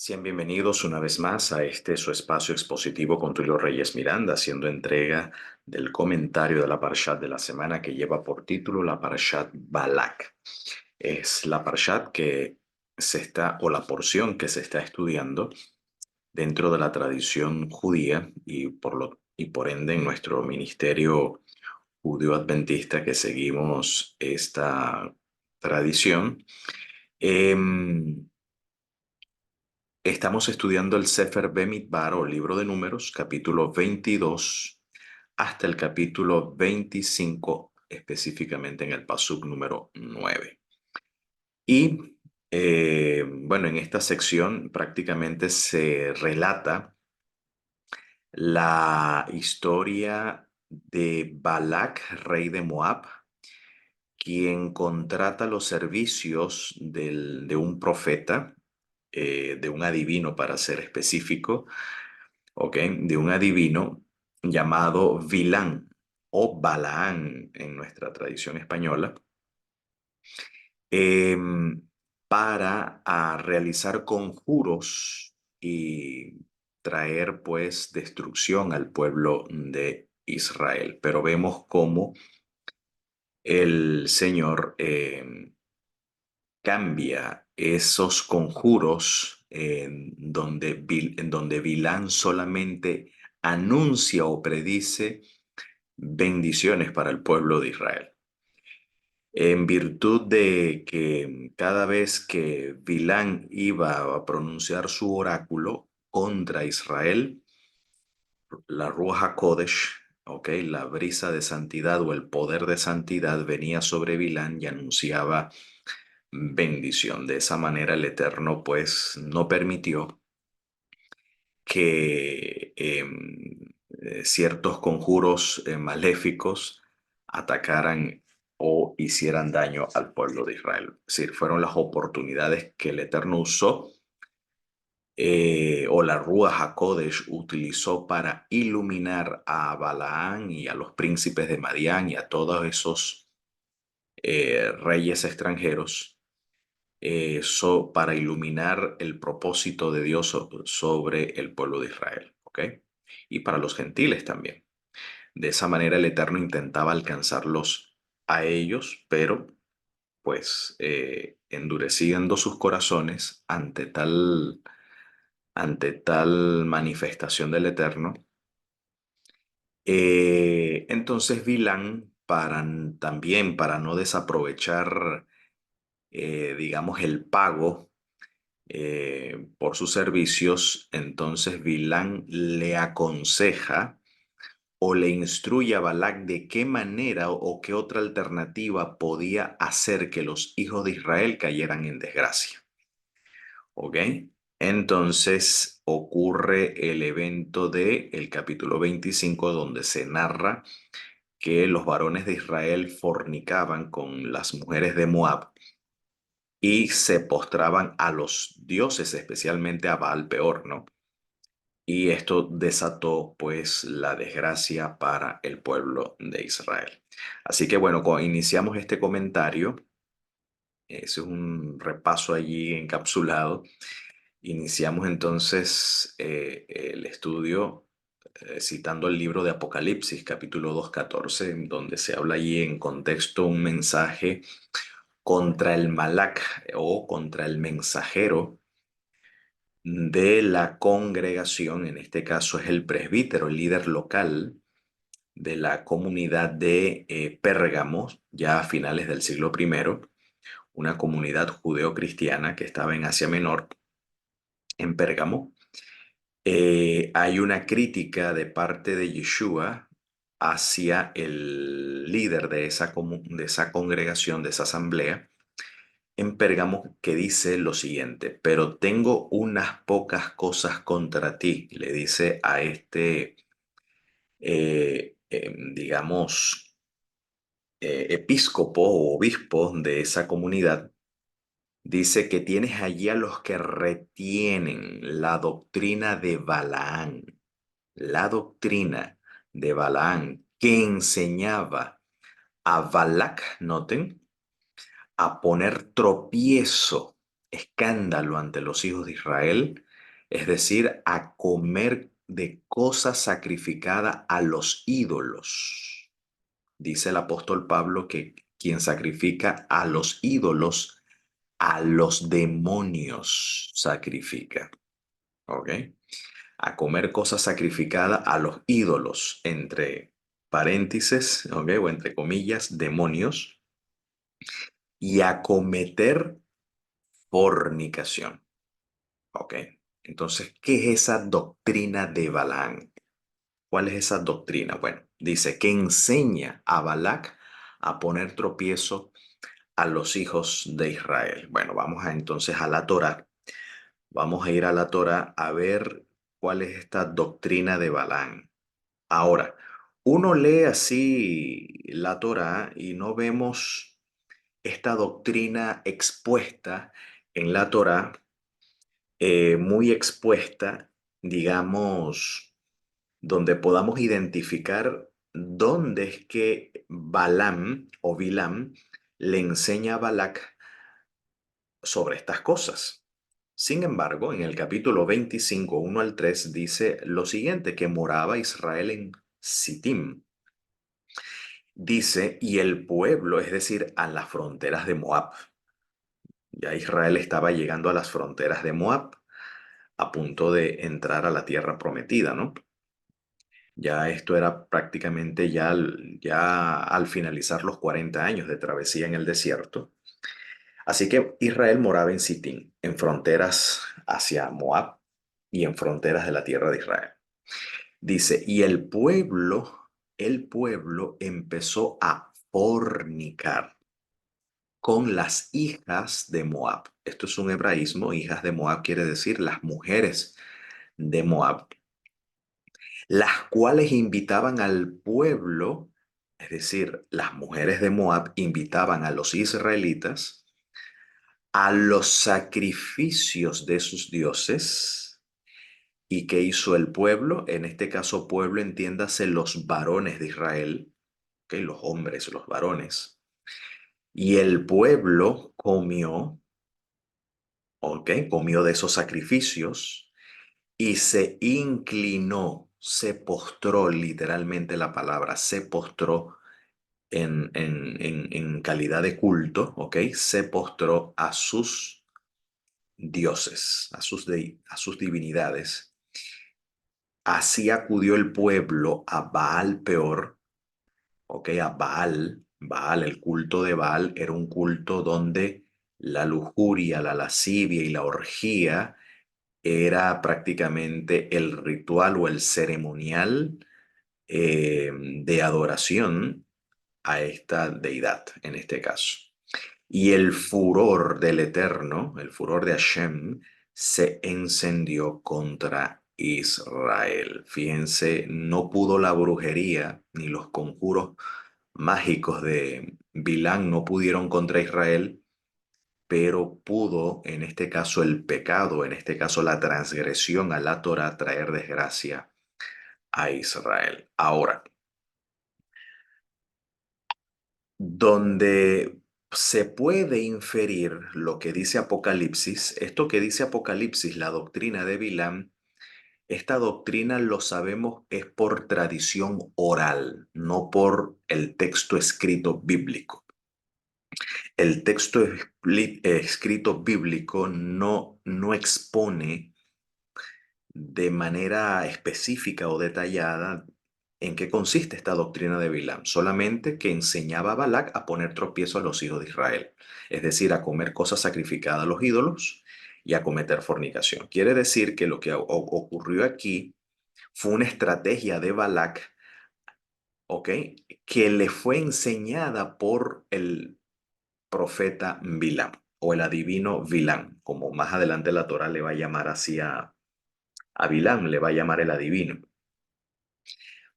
Sean bienvenidos una vez más a este su espacio expositivo con Tulio Reyes Miranda, haciendo entrega del comentario de la Parshat de la semana que lleva por título la Parshat Balak. Es la Parshat que o la porción que se está estudiando dentro de la tradición judía y por ende en nuestro ministerio judío adventista que seguimos esta tradición. Em, Estamos estudiando el Sefer Bemidbar o Libro de Números, capítulo 22 hasta el capítulo 25, específicamente en el pasuk número 9. Y bueno, en esta sección prácticamente se relata la historia de Balak, rey de Moab, quien contrata los servicios de un profeta, de un adivino para ser específico, ¿ok? De un adivino llamado Vilán o Balaán en nuestra tradición española, em, para realizar conjuros y traer pues destrucción al pueblo de Israel. Pero vemos cómo el Señor cambia esos conjuros en donde Vilán solamente anuncia o predice bendiciones para el pueblo de Israel. En virtud de que cada vez que Vilán iba a pronunciar su oráculo contra Israel, la Ruach HaKodesh, okay, la brisa de santidad o el poder de santidad venía sobre Vilán y anunciaba bendición. De esa manera el Eterno pues no permitió que ciertos conjuros maléficos atacaran o hicieran daño al pueblo de Israel. Es decir, fueron las oportunidades que el Eterno usó, o la Ruach HaKodesh utilizó para iluminar a Balaán y a los príncipes de Madián y a todos esos reyes extranjeros, para iluminar el propósito de Dios sobre el pueblo de Israel, ¿ok? Y para los gentiles también. De esa manera el Eterno intentaba alcanzarlos a ellos, pero pues endureciendo sus corazones ante tal manifestación del Eterno. Entonces Bilán, también para no desaprovechar, digamos, el pago por sus servicios, entonces Bilán le aconseja o le instruye a Balac de qué manera o qué otra alternativa podía hacer que los hijos de Israel cayeran en desgracia. ¿Ok? Entonces ocurre el evento del capítulo 25 donde se narra que los varones de Israel fornicaban con las mujeres de Moab y se postraban a los dioses, especialmente a Baal Peor, ¿no? Y esto desató pues la desgracia para el pueblo de Israel. Así que bueno, iniciamos este comentario. Ese es un repaso allí encapsulado. Iniciamos entonces el estudio citando el libro de Apocalipsis, capítulo 2:14, en donde se habla allí en contexto un mensaje contra el Malak o contra el mensajero de la congregación. En este caso es el presbítero, el líder local de la comunidad de Pérgamo, ya a finales del siglo I, una comunidad judeocristiana que estaba en Asia Menor, en Pérgamo. Hay una crítica de parte de Yeshua hacia el líder de esa congregación, de esa asamblea en Pérgamo, que dice lo siguiente: pero tengo unas pocas cosas contra ti, le dice a este, digamos, episcopo o obispo de esa comunidad. Dice que tienes allí a los que retienen la doctrina de Balaán, la doctrina de Balaán, que enseñaba a Balac, noten, a poner tropiezo, escándalo ante los hijos de Israel, es decir, a comer de cosa sacrificada a los ídolos. Dice el apóstol Pablo que quien sacrifica a los ídolos, a los demonios sacrifica. ¿Ok? A comer cosa sacrificada a los ídolos, entre paréntesis, ¿ok? O entre comillas, demonios, y a cometer fornicación. ¿Ok? Entonces, ¿qué es esa doctrina de Balaam? ¿Cuál es esa doctrina? Bueno, dice que enseña a Balac a poner tropiezo a los hijos de Israel. Bueno, vamos a entonces a la Torá. Vamos a ir a la Torá a ver cuál es esta doctrina de Balaam. Ahora, uno lee así la Torá y no vemos esta doctrina expuesta en la Torá, muy expuesta, digamos, donde podamos identificar dónde es que Balaam o Bilam le enseña a Balac sobre estas cosas. Sin embargo, en el capítulo 25, 1 al 3, dice lo siguiente, que moraba Israel en Sittim. Dice, y el pueblo, es decir, a las fronteras de Moab. Ya Israel estaba llegando a las fronteras de Moab, a punto de entrar a la tierra prometida, ¿no? Ya esto era prácticamente ya al finalizar los 40 años de travesía en el desierto. Así que Israel moraba en Sitín, en fronteras hacia Moab y en fronteras de la tierra de Israel. Dice, y el pueblo empezó a fornicar con las hijas de Moab. Esto es un hebraísmo, hijas de Moab quiere decir las mujeres de Moab, las cuales invitaban al pueblo, es decir, las mujeres de Moab invitaban a los israelitas a los sacrificios de sus dioses. ¿Y qué hizo el pueblo? En este caso, pueblo, entiéndase los varones de Israel, ¿ok? Los hombres, los varones. Y el pueblo comió, ¿ok? Comió de esos sacrificios y se inclinó, se postró, literalmente la palabra, se postró en calidad de culto, ¿ok? Se postró a sus dioses, a sus divinidades. Así acudió el pueblo a Baal Peor, ¿ok? A Baal. Baal, el culto de Baal era un culto donde la lujuria, la lascivia y la orgía era prácticamente el ritual o el ceremonial de adoración a esta deidad, en este caso. Y el furor del Eterno, el furor de Hashem, se encendió contra Israel. Fíjense, no pudo la brujería ni los conjuros mágicos de Bilán no pudieron contra Israel, pero pudo, en este caso, el pecado, en este caso, la transgresión a la Torah, traer desgracia a Israel. Ahora, donde se puede inferir lo que dice Apocalipsis, esto que dice Apocalipsis, la doctrina de Bilam, esta doctrina lo sabemos es por tradición oral, no por el texto escrito bíblico. El texto escrito bíblico no expone de manera específica o detallada en qué consiste esta doctrina de Bilam, solamente que enseñaba a Balac a poner tropiezo a los hijos de Israel, es decir, a comer cosas sacrificadas a los ídolos y a cometer fornicación. Quiere decir que lo que ocurrió aquí fue una estrategia de Balac, ¿ok? Que le fue enseñada por el profeta Bilam o el adivino Bilam, como más adelante la Torah le va a llamar así a Bilam, le va a llamar el adivino.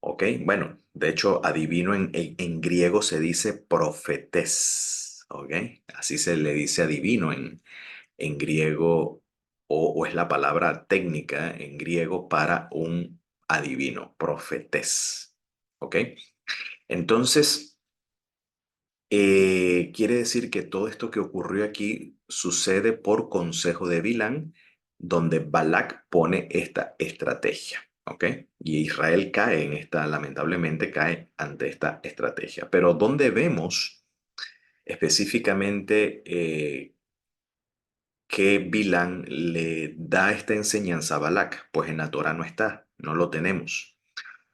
¿Ok? Bueno, de hecho, adivino en griego se dice profetés. ¿Ok? Así se le dice adivino en griego o es la palabra técnica en griego para un adivino, profetés. ¿Ok? Entonces, quiere decir que todo esto que ocurrió aquí sucede por consejo de Bilam donde Balac pone esta estrategia, ¿ok? Y Israel cae en esta, lamentablemente cae ante esta estrategia. Pero ¿dónde vemos específicamente que Bilán le da esta enseñanza a Balac? Pues en la Torah no está, no lo tenemos.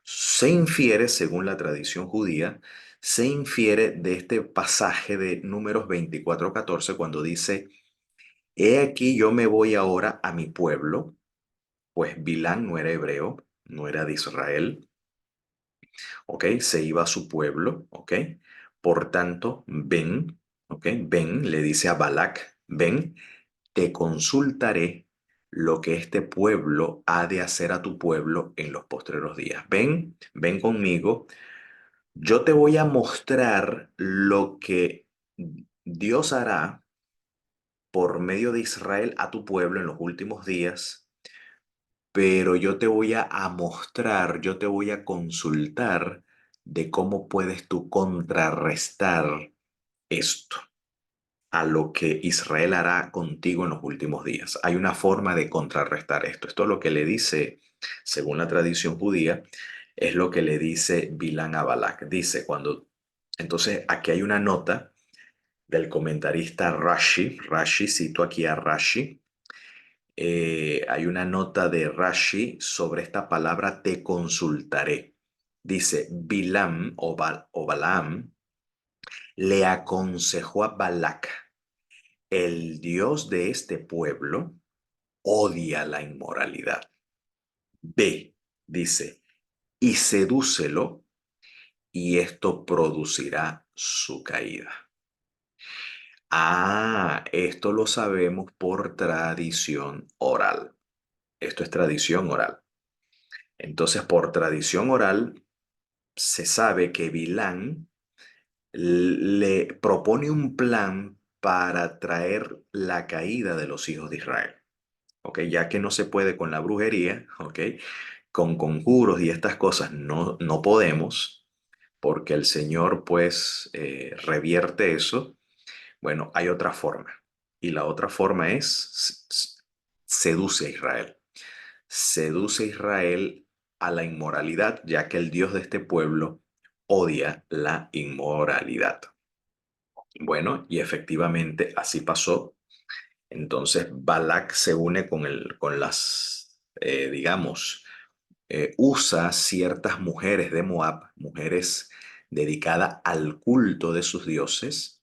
Se infiere, según la tradición judía, se infiere de este pasaje de Números 24:14 cuando dice, He aquí yo me voy ahora a mi pueblo, pues Bilán no era hebreo, no era de Israel, ¿ok? Se iba a su pueblo, ¿ok? Por tanto, ven, ¿ok? Ven, le dice a Balac, ven, te consultaré lo que este pueblo ha de hacer a tu pueblo en los postreros días. Ven, ven conmigo, yo te voy a mostrar lo que Dios hará por medio de Israel a tu pueblo en los últimos días, pero yo te voy a mostrar, yo te voy a consultar de cómo puedes tú contrarrestar esto a lo que Israel hará contigo en los últimos días. Hay una forma de contrarrestar esto. Esto es lo que le dice, según la tradición judía, es lo que le dice Bilán a Balac. Dice cuando, entonces aquí hay una nota del comentarista Rashi. Rashi, cito aquí a Rashi. Hay una nota de Rashi sobre esta palabra te consultaré. Dice, Bilam o Balaam le aconsejó a Balac, el Dios de este pueblo odia la inmoralidad. Ve, dice, y sedúcelo, y esto producirá su caída. Ah, esto lo sabemos por tradición oral. Esto es tradición oral. Entonces, por tradición oral, se sabe que Bilán le propone un plan para traer la caída de los hijos de Israel. ¿Ok? Ya que no se puede con la brujería, ¿ok? Con conjuros y estas cosas no podemos, porque el Señor pues revierte eso. Bueno, hay otra forma. Y la otra forma es seduce a Israel. Seduce a Israel a la inmoralidad, ya que el Dios de este pueblo odia la inmoralidad. Bueno, y efectivamente así pasó. Entonces Balak se une con las, digamos, usa ciertas mujeres de Moab, mujeres dedicadas al culto de sus dioses,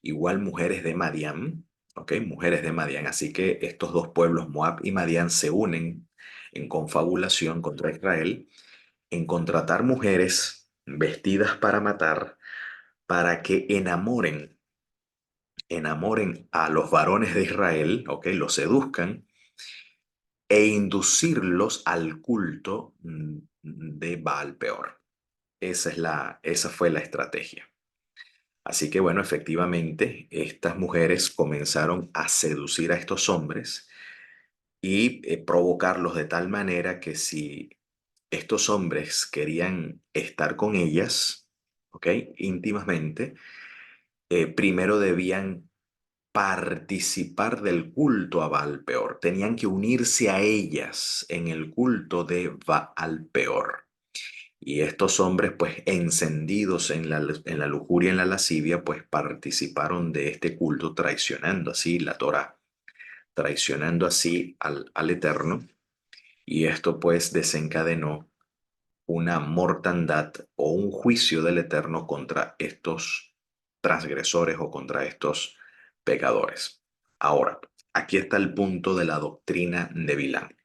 igual mujeres de Madián, ¿ok? Mujeres de Madián. Así que estos dos pueblos, Moab y Madián, se unen en confabulación contra Israel, en contratar mujeres vestidas para matar, para que enamoren a los varones de Israel, ¿ok? Los seduzcan e inducirlos al culto de Baal Peor. Esa fue la estrategia. Así que bueno, efectivamente, estas mujeres comenzaron a seducir a estos hombres y provocarlos de tal manera que si estos hombres querían estar con ellas, ¿ok? Íntimamente, primero debían participar del culto a Baal Peor. Tenían que unirse a ellas en el culto de Baal Peor. Y estos hombres, pues encendidos en la lujuria, en la lascivia, pues participaron de este culto traicionando así la Torá, traicionando así al Eterno. Y esto pues desencadenó una mortandad o un juicio del Eterno contra estos transgresores o contra estos pecadores. Ahora, aquí está el punto de la doctrina de Bilán,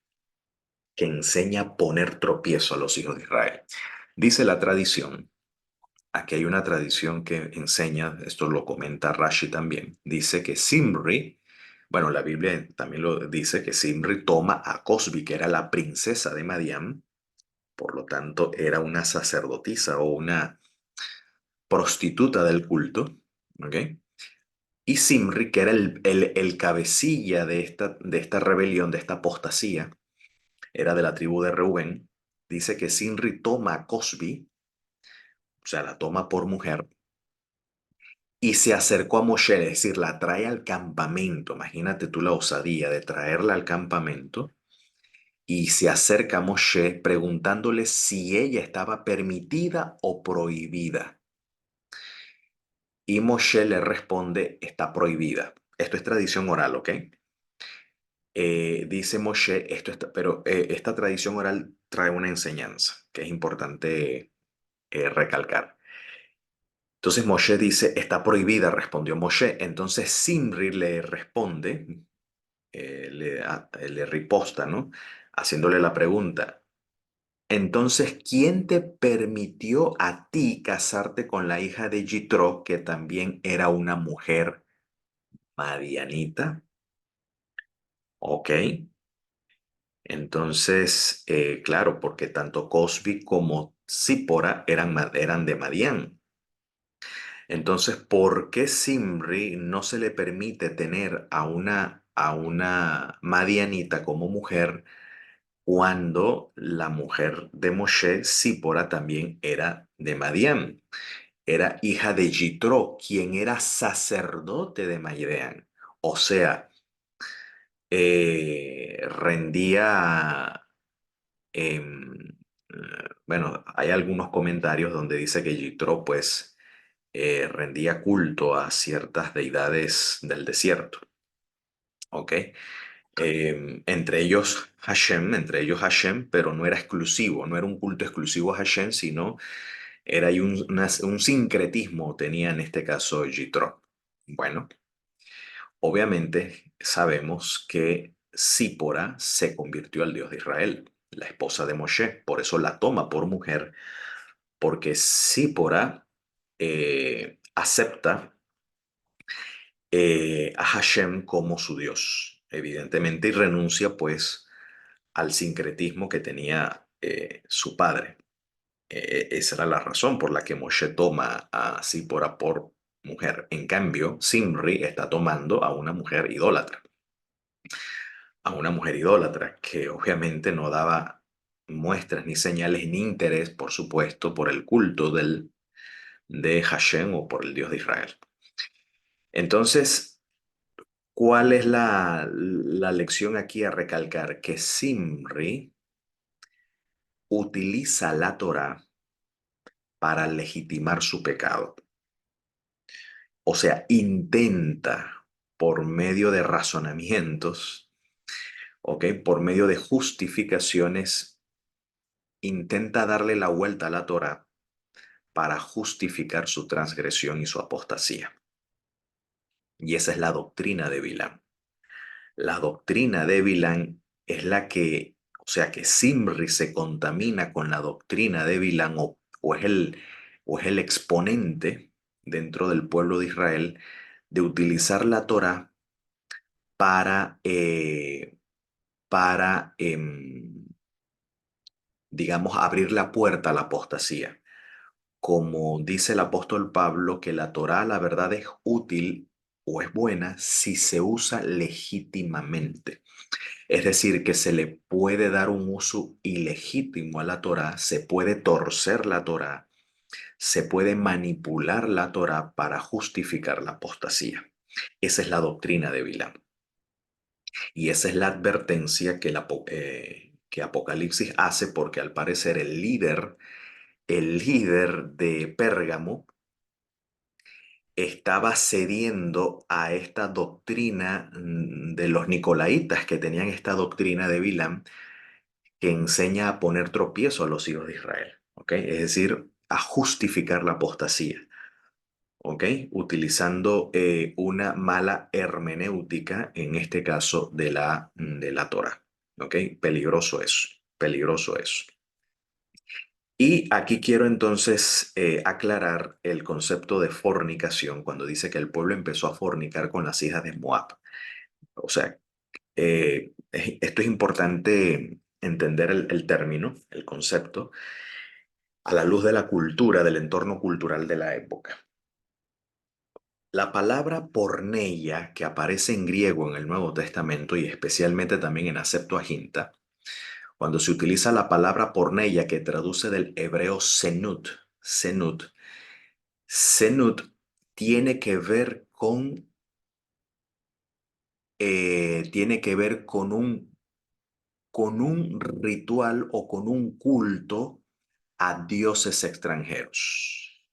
que enseña a poner tropiezo a los hijos de Israel. Dice la tradición, aquí hay una tradición que enseña, esto lo comenta Rashi también, dice que Simri, bueno, la Biblia también lo dice, que Simri toma a Cosbi, que era la princesa de Madián, por lo tanto era una sacerdotisa o una prostituta del culto, ¿ok? Y Simri, que era el cabecilla de esta rebelión, de esta apostasía, era de la tribu de Reubén, dice que Simri toma a Cosbi, o sea, la toma por mujer, y se acercó a Moshe, es decir, la trae al campamento. Imagínate tú la osadía de traerla al campamento y se acerca a Moshe preguntándole si ella estaba permitida o prohibida. Y Moshe le responde, está prohibida. Esto es tradición oral, ¿ok? Dice Moshe, pero esta tradición oral trae una enseñanza que es importante recalcar. Entonces Moshe dice, está prohibida, respondió Moshe. Entonces Simri le responde, le riposta, ¿no? Haciéndole la pregunta. Entonces, ¿quién te permitió a ti casarte con la hija de Yitro, que también era una mujer madianita? Ok. Entonces, claro, porque tanto Cosbi como Sípora eran de Madián. Entonces, ¿por qué Simri no se le permite tener a una madianita como mujer cuando la mujer de Moshe, Sípora, también era de Madián? Era hija de Yitro, quien era sacerdote de Madián. O sea, rendía bueno, hay algunos comentarios donde dice que Yitro pues rendía culto a ciertas deidades del desierto, ¿ok? Entre ellos Hashem, pero no era exclusivo, no era un culto exclusivo a Hashem, sino era ahí un sincretismo, tenía en este caso Yitro. Bueno, obviamente sabemos que Sípora se convirtió al Dios de Israel, la esposa de Moshe, por eso la toma por mujer, porque Sípora acepta a Hashem como su Dios, evidentemente, y renuncia pues al sincretismo que tenía su padre. Esa era la razón por la que Moshe toma a Sípora por mujer. En cambio, Simri está tomando a una mujer idólatra que obviamente no daba muestras ni señales ni interés, por supuesto, por el culto de Hashem o por el Dios de Israel. Entonces, ¿cuál es la lección aquí a recalcar? Que Simri utiliza la Torá para legitimar su pecado. O sea, intenta por medio de razonamientos, ¿ok? Por medio de justificaciones, intenta darle la vuelta a la Torá para justificar su transgresión y su apostasía. Y esa es la doctrina de Bilam. La doctrina de Bilam es o sea, que Simri se contamina con la doctrina de Bilam o es el exponente dentro del pueblo de Israel de utilizar la Torá para, para digamos, abrir la puerta a la apostasía. Como dice el apóstol Pablo, que la Torá, la verdad, es útil o es buena si se usa legítimamente. Es decir, que se le puede dar un uso ilegítimo a la Torá, se puede torcer la Torá, se puede manipular la Torá para justificar la apostasía. Esa es la doctrina de Bilam. Y esa es la advertencia que Apocalipsis hace porque al parecer el líder de Pérgamo estaba cediendo a esta doctrina de los nicolaítas que tenían esta doctrina de Bilam que enseña a poner tropiezo a los hijos de Israel, ¿ok? Es decir, a justificar la apostasía, ¿ok? Utilizando una mala hermenéutica, en este caso de la Torah, ¿ok? Peligroso eso, peligroso eso. Y aquí quiero entonces aclarar el concepto de fornicación cuando dice que el pueblo empezó a fornicar con las hijas de Moab. O sea, esto es importante entender el término, el concepto, a la luz de la cultura, del entorno cultural de la época. La palabra porneia, que aparece en griego en el Nuevo Testamento y especialmente también en la Septuaginta, cuando se utiliza la palabra porneia que traduce del hebreo senut, senut tiene que ver tiene que ver con un ritual o con un culto a dioses extranjeros.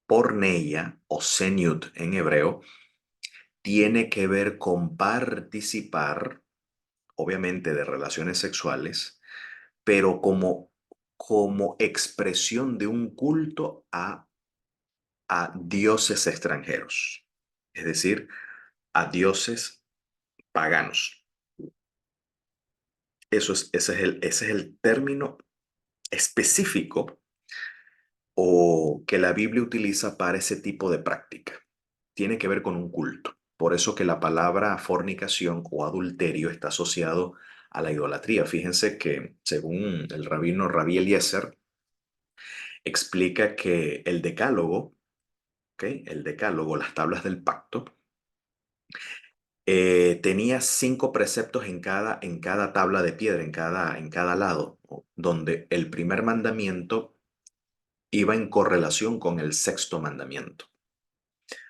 Porneia o Senyut en hebreo tiene que ver con participar, obviamente, de relaciones sexuales, pero como expresión de un culto a dioses extranjeros, es decir, a dioses paganos. Ese es el término específico o que la Biblia utiliza para ese tipo de práctica. Tiene que ver con un culto. Por eso que la palabra fornicación o adulterio está asociado a la idolatría. Fíjense que según el rabino Rabí Eliezer, explica que el decálogo, ¿ok? El decálogo, las tablas del pacto, tenía 5 preceptos en cada tabla de piedra, en cada lado, donde el primer mandamiento iba en correlación con el sexto mandamiento.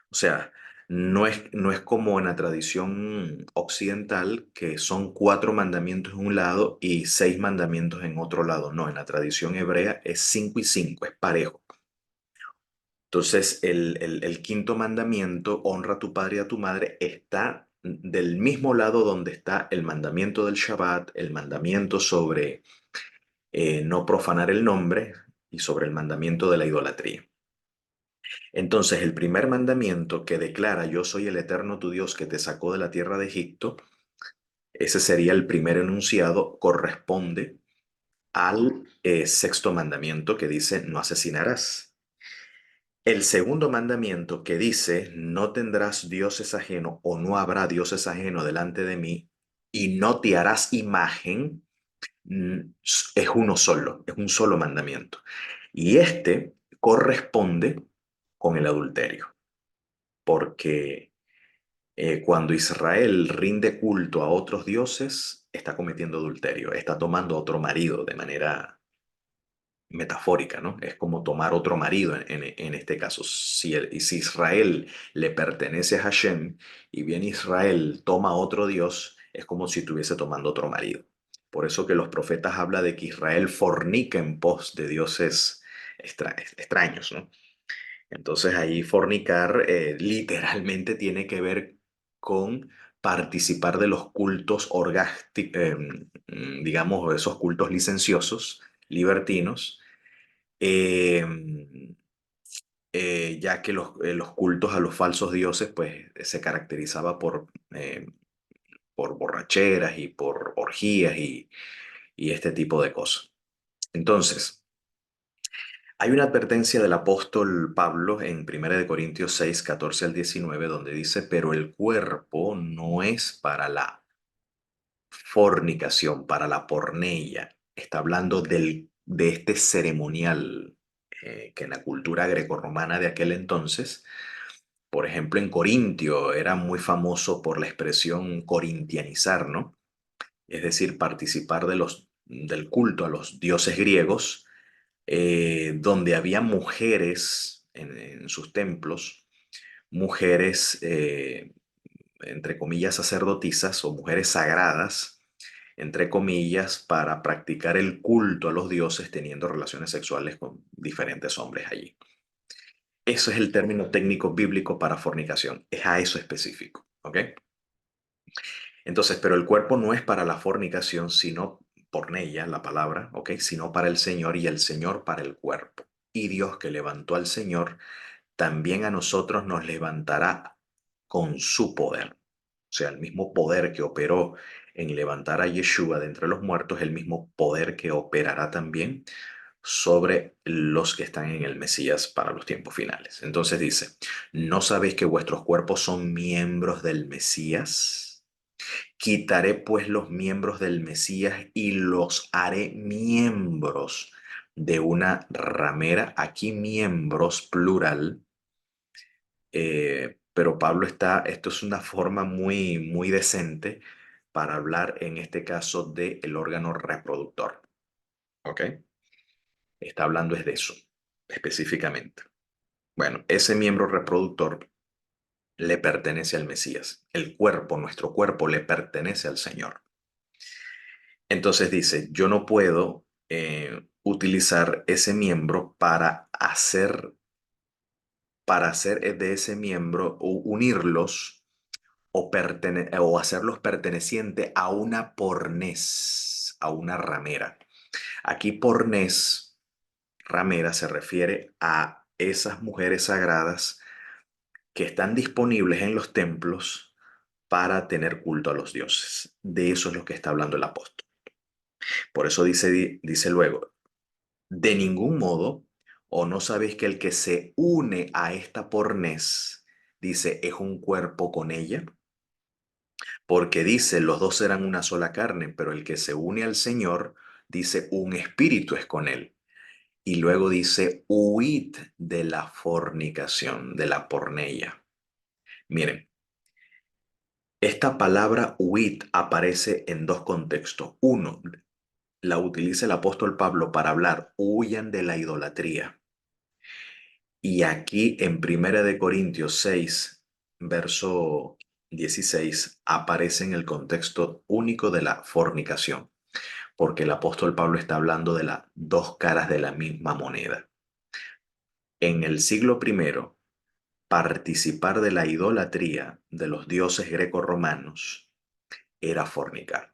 O sea, no es como en la tradición occidental, que son 4 mandamientos en un lado y 6 mandamientos en otro lado. No, en la tradición hebrea es 5 y 5, es parejo. Entonces, el quinto mandamiento, honra a tu padre y a tu madre, está del mismo lado donde está el mandamiento del Shabbat, el mandamiento sobre no profanar el nombre y sobre el mandamiento de la idolatría. Entonces, el primer mandamiento que declara yo soy el eterno tu Dios que te sacó de la tierra de Egipto, ese sería el primer enunciado, corresponde al sexto mandamiento que dice no asesinarás. El segundo mandamiento que dice no tendrás dioses ajeno o no habrá dioses ajeno delante de mí y no te harás imagen, es uno solo, es un solo mandamiento. Y este corresponde con el adulterio, porque cuando Israel rinde culto a otros dioses, está cometiendo adulterio, está tomando a otro marido de manera metafórica, ¿no? Es como tomar otro marido en este caso. Si Israel le pertenece a Hashem y bien Israel toma otro dios, es como si estuviese tomando otro marido. Por eso que los profetas hablan de que Israel fornica en pos de dioses extraños, ¿no? Entonces ahí fornicar literalmente tiene que ver con participar de los cultos digamos, esos cultos licenciosos, libertinos, eh, ya que los cultos a los falsos dioses pues se caracterizaba por borracheras y por orgías y este tipo de cosas. Entonces, hay una advertencia del apóstol Pablo en 1 Corintios 6, 14 al 19, donde dice, pero el cuerpo no es para la fornicación, para la porneia. Está hablando de este ceremonial que en la cultura grecorromana de aquel entonces, por ejemplo, en Corintio era muy famoso por la expresión corintianizar, ¿no? Es decir, participar del culto a los dioses griegos, donde había mujeres en sus templos, mujeres, entre comillas, sacerdotisas o mujeres sagradas, entre comillas, para practicar el culto a los dioses teniendo relaciones sexuales con diferentes hombres allí. Eso es el término técnico bíblico para fornicación, es a eso específico, ¿ok? Entonces, pero el cuerpo no es para la fornicación, sino porneia, la palabra, ¿ok? Sino para el Señor y el Señor para el cuerpo. Y Dios que levantó al Señor, también a nosotros nos levantará con su poder. O sea, el mismo poder que operó en levantar a Yeshua de entre los muertos, el mismo poder que operará también sobre los que están en el Mesías para los tiempos finales. Entonces dice, ¿no sabéis que vuestros cuerpos son miembros del Mesías? Quitaré pues los miembros del Mesías y los haré miembros de una ramera. Aquí miembros plural. Pero Pablo esto es una forma muy, muy decente para hablar en este caso del órgano reproductor. ¿Ok? Está hablando es de eso, específicamente. Bueno, ese miembro reproductor le pertenece al Mesías. El cuerpo, nuestro cuerpo, le pertenece al Señor. Entonces dice, yo no puedo utilizar ese miembro para hacer de ese miembro o unirlos o hacerlos perteneciente a una pornés, a una ramera. Aquí pornés, ramera, se refiere a esas mujeres sagradas que están disponibles en los templos para tener culto a los dioses. De eso es lo que está hablando el apóstol. Por eso dice luego, de ningún modo, o no sabéis que el que se une a esta pornés, dice, es un cuerpo con ella, porque dice, los dos serán una sola carne, pero el que se une al Señor, dice, un espíritu es con él. Y luego dice, huid de la fornicación, de la porneia. Miren, esta palabra huid aparece en dos contextos. Uno, la utiliza el apóstol Pablo para hablar, huyan de la idolatría. Y aquí en Primera de Corintios 6, verso 16, aparece en el contexto único de la fornicación, porque el apóstol Pablo está hablando de las dos caras de la misma moneda. En el siglo primero, participar de la idolatría de los dioses grecorromanos era fornicar,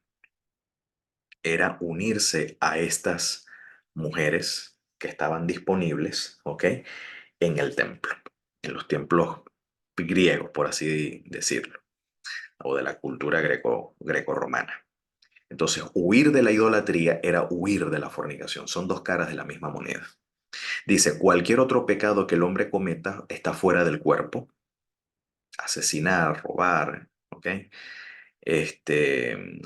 era unirse a estas mujeres que estaban disponibles, ¿ok? En el templo, en los templos griegos, por así decirlo, o de la cultura greco-romana. Entonces, huir de la idolatría era huir de la fornicación. Son dos caras de la misma moneda. Dice, cualquier otro pecado que el hombre cometa está fuera del cuerpo. Asesinar, robar, ¿ok? Este,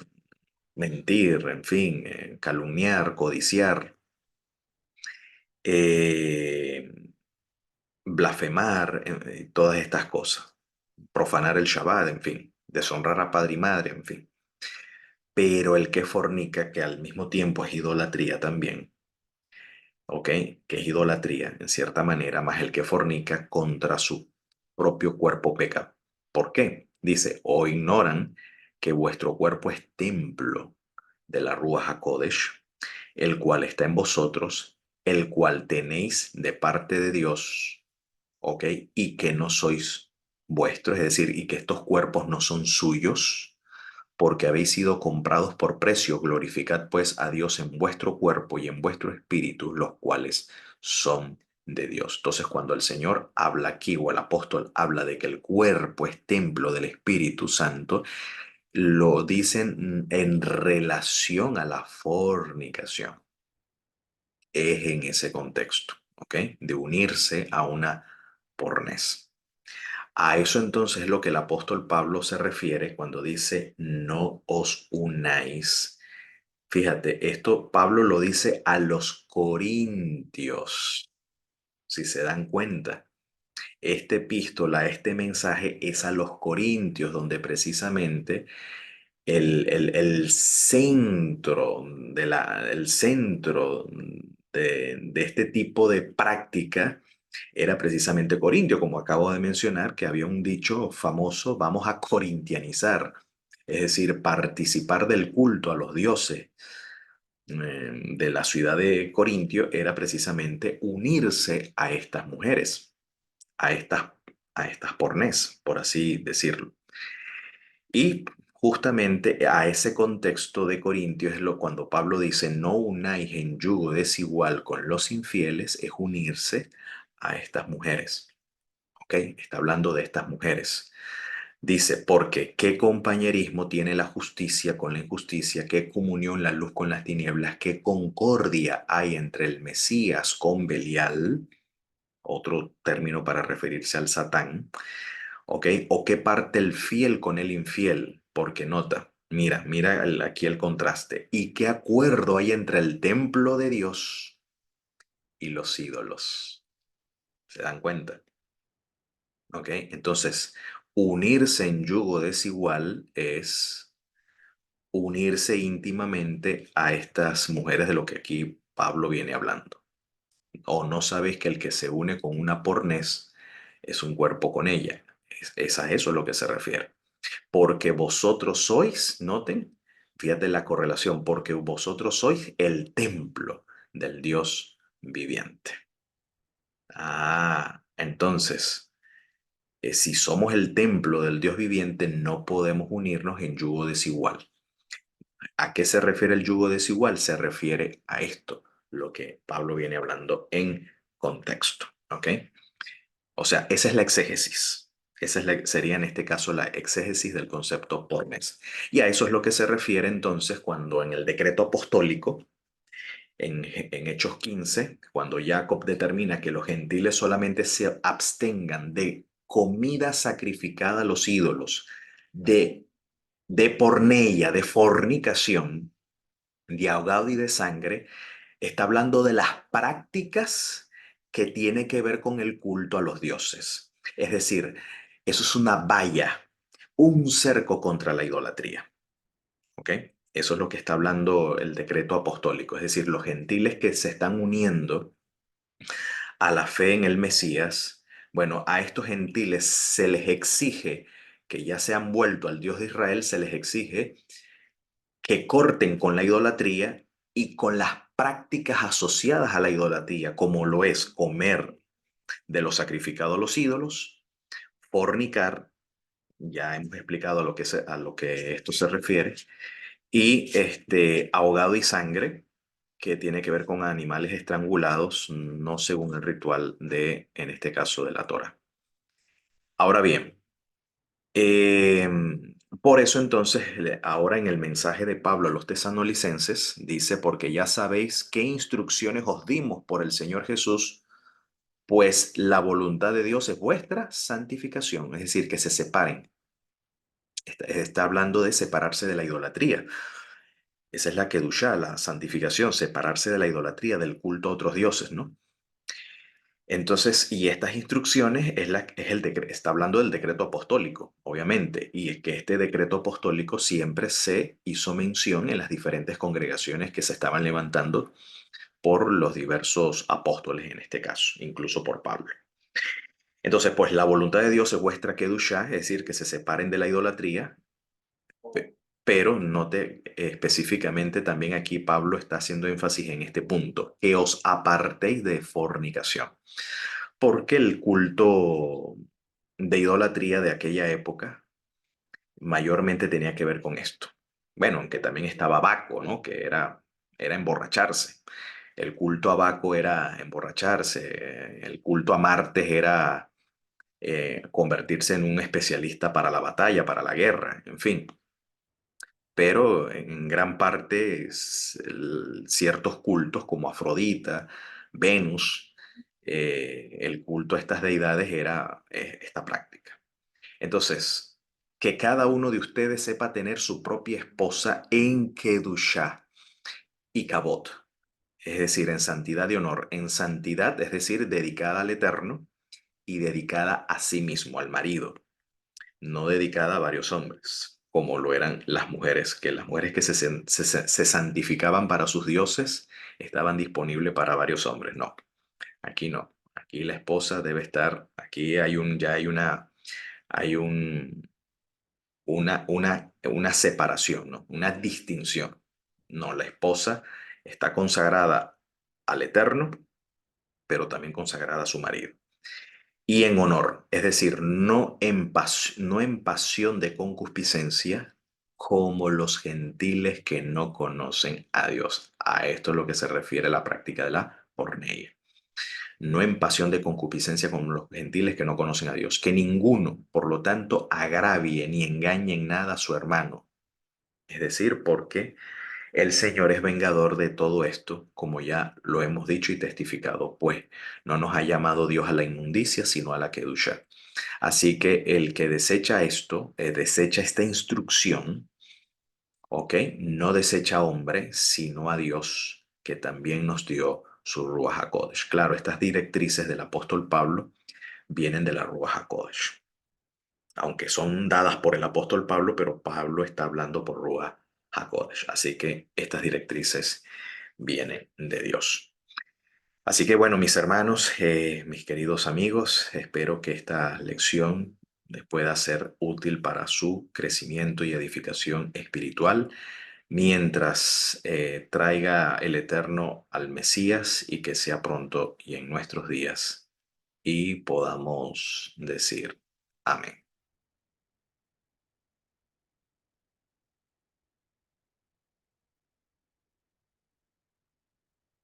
mentir, en fin, calumniar, codiciar, eh, blasfemar, todas estas cosas. Profanar el Shabbat, en fin, deshonrar a padre y madre, en fin. Pero el que fornica, que al mismo tiempo es idolatría también, ¿ok? Que es idolatría, en cierta manera, más el que fornica contra su propio cuerpo peca. ¿Por qué? Dice, o ignoran que vuestro cuerpo es templo de la Ruach HaKodesh, el cual está en vosotros, el cual tenéis de parte de Dios, ¿ok? Y que no sois vuestros, es decir, y que estos cuerpos no son suyos, porque habéis sido comprados por precio. Glorificad pues a Dios en vuestro cuerpo y en vuestro espíritu, los cuales son de Dios. Entonces, cuando el Señor habla aquí, o el apóstol habla de que el cuerpo es templo del Espíritu Santo, lo dicen en relación a la fornicación. Es en ese contexto, ¿ok? De unirse a una pornés. A eso entonces es lo que el apóstol Pablo se refiere cuando dice no os unáis. Fíjate, esto Pablo lo dice a los corintios, si se dan cuenta. Este epístola, este mensaje es a los corintios, donde precisamente el centro el centro de este tipo de práctica era precisamente Corintio, como acabo de mencionar, que había un dicho famoso, vamos a corintianizar, es decir, participar del culto a los dioses de la ciudad de Corintio era precisamente unirse a estas mujeres, a estas, a estas pornés, por así decirlo. Y justamente a ese contexto de Corintios es lo cuando Pablo dice, no unáis en yugo desigual con los infieles, es unirse a estas mujeres. ¿Ok? Está hablando de estas mujeres. Dice, porque qué compañerismo tiene la justicia con la injusticia, qué comunión la luz con las tinieblas, qué concordia hay entre el Mesías con Belial, otro término para referirse al Satán, ¿ok? O qué parte el fiel con el infiel, porque nota, mira aquí el contraste, y qué acuerdo hay entre el templo de Dios y los ídolos. ¿Se dan cuenta? ¿Ok? Entonces, unirse en yugo desigual es unirse íntimamente a estas mujeres de lo que aquí Pablo viene hablando. ¿O no sabéis que el que se une con una pornés es un cuerpo con ella? Es a eso lo que se refiere. Porque vosotros sois, noten, fíjate la correlación, porque vosotros sois el templo del Dios viviente. Entonces, si somos el templo del Dios viviente, no podemos unirnos en yugo desigual. ¿A qué se refiere el yugo desigual? Se refiere a esto, lo que Pablo viene hablando en contexto, ¿ok? O sea, esa es la exégesis. Sería en este caso la exégesis del concepto pornes. Y a eso es lo que se refiere entonces cuando en el decreto apostólico, en Hechos 15, cuando Jacob determina que los gentiles solamente se abstengan de comida sacrificada a los ídolos, de, de porneia, de fornicación, de ahogado y de sangre, está hablando de las prácticas que tiene que ver con el culto a los dioses. Es decir, eso es una valla, un cerco contra la idolatría. ¿Ok? Eso es lo que está hablando el decreto apostólico. Es decir, los gentiles que se están uniendo a la fe en el Mesías, bueno, a estos gentiles se les exige que ya se han vuelto al Dios de Israel, se les exige que corten con la idolatría y con las prácticas asociadas a la idolatría, como lo es comer de lo sacrificado a los ídolos, fornicar, ya hemos explicado a lo que esto se refiere, y ahogado y sangre, que tiene que ver con animales estrangulados, no según el ritual de, en este caso, de la Torah. Ahora bien, por eso entonces, ahora en el mensaje de Pablo a los tesanolicenses, dice, porque ya sabéis qué instrucciones os dimos por el Señor Jesús, pues la voluntad de Dios es vuestra santificación, es decir, que se separen. Está hablando de separarse de la idolatría. Esa es la kedushá, la santificación, separarse de la idolatría, del culto a otros dioses, ¿no? Entonces, y estas instrucciones está hablando del decreto apostólico, obviamente, y es que este decreto apostólico siempre se hizo mención en las diferentes congregaciones que se estaban levantando por los diversos apóstoles en este caso, incluso por Pablo. Entonces, pues la voluntad de Dios es vuestra kedushá, es decir, que se separen de la idolatría, pero note específicamente también aquí Pablo está haciendo énfasis en este punto, que os apartéis de fornicación. Porque el culto de idolatría de aquella época mayormente tenía que ver con esto. Bueno, aunque también estaba Baco, ¿no? Que era emborracharse. El culto a Baco era emborracharse. El culto a Martes era convertirse en un especialista para la batalla, para la guerra, en fin. Pero en gran parte ciertos cultos como Afrodita, Venus, el culto a estas deidades era esta práctica. Entonces, que cada uno de ustedes sepa tener su propia esposa en Kedushá y Kabot, es decir, en santidad y honor. En santidad, es decir, dedicada al Eterno y dedicada a sí mismo, al marido, no dedicada a varios hombres, como lo eran las mujeres que se santificaban para sus dioses estaban disponibles para varios hombres. No, aquí no. Aquí la esposa debe estar, aquí ya hay una separación, ¿no? Una distinción. No, la esposa está consagrada al Eterno, pero también consagrada a su marido. Y en honor, es decir, no en pasión de concupiscencia como los gentiles que no conocen a Dios. A esto es lo que se refiere la práctica de la porneia. No en pasión de concupiscencia como los gentiles que no conocen a Dios. Que ninguno, por lo tanto, agravie ni engañe en nada a su hermano. Es decir, porque el Señor es vengador de todo esto, como ya lo hemos dicho y testificado, pues no nos ha llamado Dios a la inmundicia, sino a la kedusha. Así que el que desecha esto, desecha esta instrucción, ¿ok? No desecha a hombre, sino a Dios, que también nos dio su Ruach HaKodesh. Claro, estas directrices del apóstol Pablo vienen de la Ruach HaKodesh, aunque son dadas por el apóstol Pablo, pero Pablo está hablando por Ruach HaKodesh. Así que estas directrices vienen de Dios. Así que bueno, mis hermanos, mis queridos amigos, espero que esta lección les pueda ser útil para su crecimiento y edificación espiritual mientras traiga el Eterno al Mesías y que sea pronto y en nuestros días y podamos decir amén.